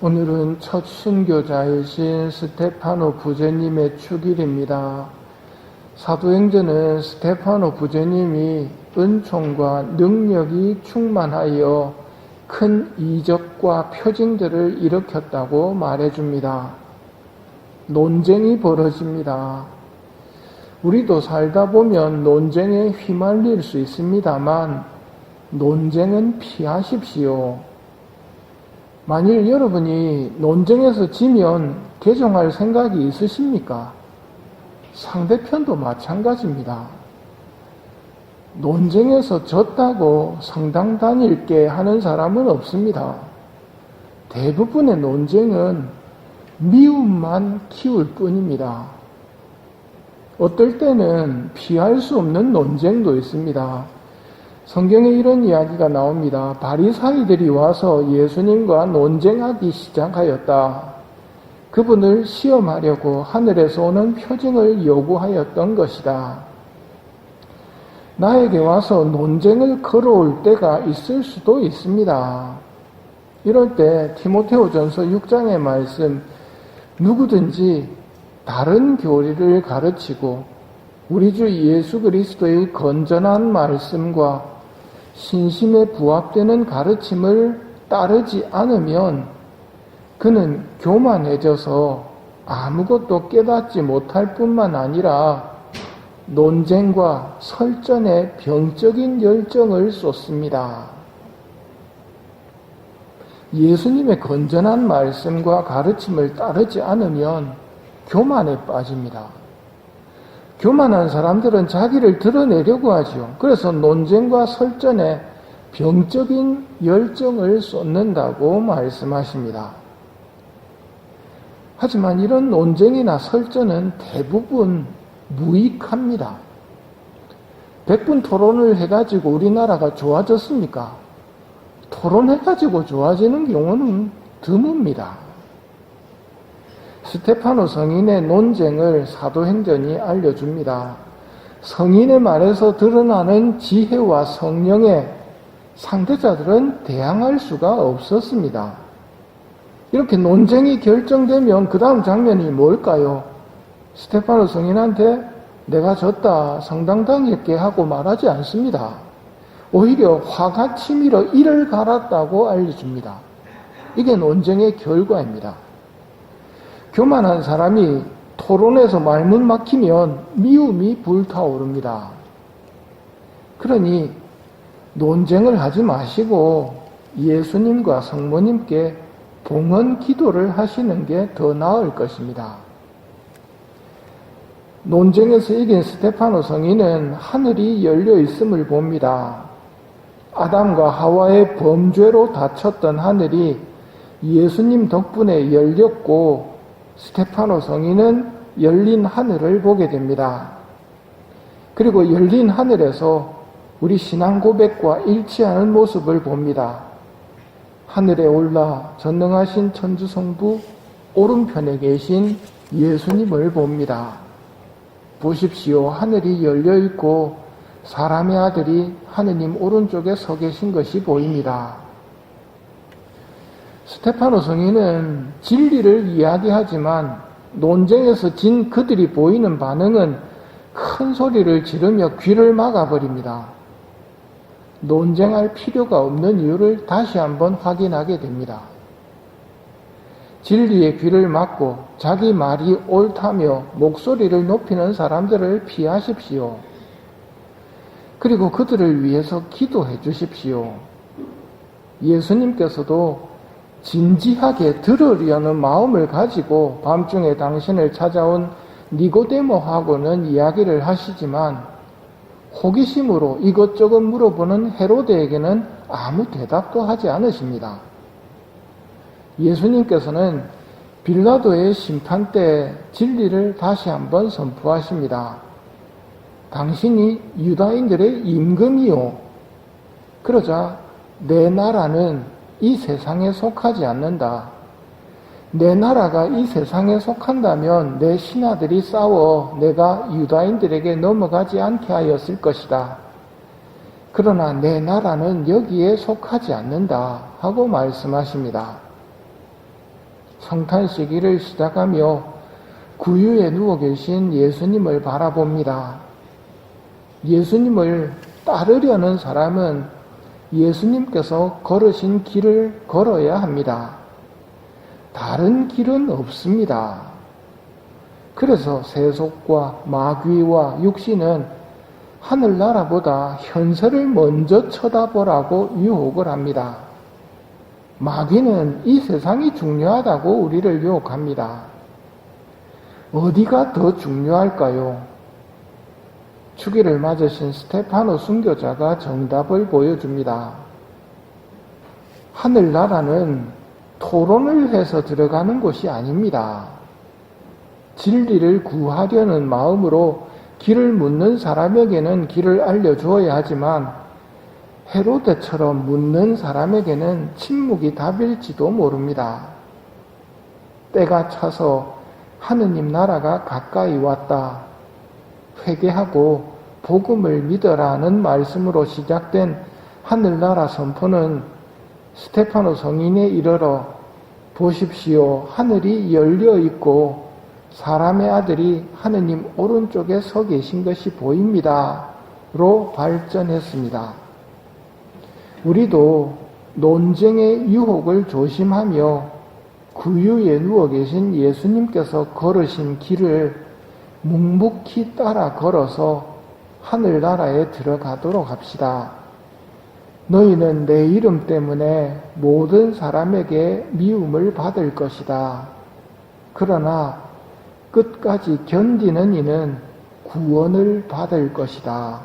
오늘은 첫 순교자이신 스테파노 부제님의 축일입니다. 사도행전은 스테파노 부제님이 은총과 능력이 충만하여 큰 이적과 표징들을 일으켰다고 말해줍니다. 논쟁이 벌어집니다. 우리도 살다 보면 논쟁에 휘말릴 수 있습니다만 논쟁은 피하십시오. 만일 여러분이 논쟁에서 지면 개종할 생각이 있으십니까? 상대편도 마찬가지입니다. 논쟁에서 졌다고 성당 다닐게 하는 사람은 없습니다. 대부분의 논쟁은 미움만 키울 뿐입니다. 어떨 때는 피할 수 없는 논쟁도 있습니다. 성경에 이런 이야기가 나옵니다. 바리사이들이 와서 예수님과 논쟁하기 시작하였다. 그분을 시험하려고 하늘에서 오는 표징을 요구하였던 것이다. 나에게 와서 논쟁을 걸어올 때가 있을 수도 있습니다. 이럴 때 디모데후전서 6장의 말씀, 누구든지 다른 교리를 가르치고 우리 주 예수 그리스도의 건전한 말씀과 신심에 부합되는 가르침을 따르지 않으면 그는 교만해져서 아무것도 깨닫지 못할 뿐만 아니라 논쟁과 설전에 병적인 열정을 쏟습니다. 예수님의 건전한 말씀과 가르침을 따르지 않으면 교만에 빠집니다. 교만한 사람들은 자기를 드러내려고 하죠. 그래서 논쟁과 설전에 병적인 열정을 쏟는다고 말씀하십니다. 하지만 이런 논쟁이나 설전은 대부분 무익합니다. 100분 토론을 해가지고 우리나라가 좋아졌습니까? 토론해가지고 좋아지는 경우는 드뭅니다. 스테파노 성인의 논쟁을 사도행전이 알려줍니다. 성인의 말에서 드러나는 지혜와 성령에 상대자들은 대항할 수가 없었습니다. 이렇게 논쟁이 결정되면 그 다음 장면이 뭘까요? 스테파노 성인한테 내가 졌다, 성당 다닐게 하고 말하지 않습니다. 오히려 화가 치밀어 이를 갈았다고 알려줍니다. 이게 논쟁의 결과입니다. 교만한 사람이 토론에서 말문 막히면 미움이 불타오릅니다. 그러니 논쟁을 하지 마시고 예수님과 성모님께 봉헌 기도를 하시는 게 더 나을 것입니다. 논쟁에서 이긴 스테파노 성인은 하늘이 열려 있음을 봅니다. 아담과 하와의 범죄로 닫혔던 하늘이 예수님 덕분에 열렸고 스테파노 성인은 열린 하늘을 보게 됩니다. 그리고 열린 하늘에서 우리 신앙 고백과 일치하는 모습을 봅니다. 하늘에 올라 전능하신 천주성부 오른편에 계신 예수님을 봅니다. 보십시오. 하늘이 열려 있고 사람의 아들이 하느님 오른쪽에 서 계신 것이 보입니다. 스테파노 성인은 진리를 이야기하지만 논쟁에서 진 그들이 보이는 반응은 큰 소리를 지르며 귀를 막아버립니다. 논쟁할 필요가 없는 이유를 다시 한번 확인하게 됩니다. 진리의 귀를 막고 자기 말이 옳다며 목소리를 높이는 사람들을 피하십시오. 그리고 그들을 위해서 기도해 주십시오. 예수님께서도 진지하게 들으려는 마음을 가지고 밤중에 당신을 찾아온 니고데모하고는 이야기를 하시지만 호기심으로 이것저것 물어보는 헤로데에게는 아무 대답도 하지 않으십니다. 예수님께서는 빌라도의 심판 때 진리를 다시 한번 선포하십니다. 당신이 유다인들의 임금이요. 그러자 내 나라는 이 세상에 속하지 않는다. 내 나라가 이 세상에 속한다면 내 신하들이 싸워 내가 유다인들에게 넘어가지 않게 하였을 것이다. 그러나 내 나라는 여기에 속하지 않는다 하고 말씀하십니다. 성탄시기를 시작하며 구유에 누워 계신 예수님을 바라봅니다. 예수님을 따르려는 사람은 예수님께서 걸으신 길을 걸어야 합니다. 다른 길은 없습니다. 그래서 세속과 마귀와 육신은 하늘나라보다 현세를 먼저 쳐다보라고 유혹을 합니다. 마귀는 이 세상이 중요하다고 우리를 유혹합니다. 어디가 더 중요할까요? 추기를 맞으신 스테파노 순교자가 정답을 보여줍니다. 하늘나라는 토론을 해서 들어가는 곳이 아닙니다. 진리를 구하려는 마음으로 길을 묻는 사람에게는 길을 알려주어야 하지만 헤로데처럼 묻는 사람에게는 침묵이 답일지도 모릅니다. 때가 차서 하느님 나라가 가까이 왔다. 회개하고 복음을 믿어라는 말씀으로 시작된 하늘나라 선포는 스테파노 성인에 이르러 보십시오. 하늘이 열려 있고 사람의 아들이 하느님 오른쪽에 서 계신 것이 보입니다. 로 발전했습니다. 우리도 논쟁의 유혹을 조심하며 구유에 누워 계신 예수님께서 걸으신 길을 묵묵히 따라 걸어서 하늘나라에 들어가도록 합시다. 너희는 내 이름 때문에 모든 사람에게 미움을 받을 것이다. 그러나 끝까지 견디는 이는 구원을 받을 것이다.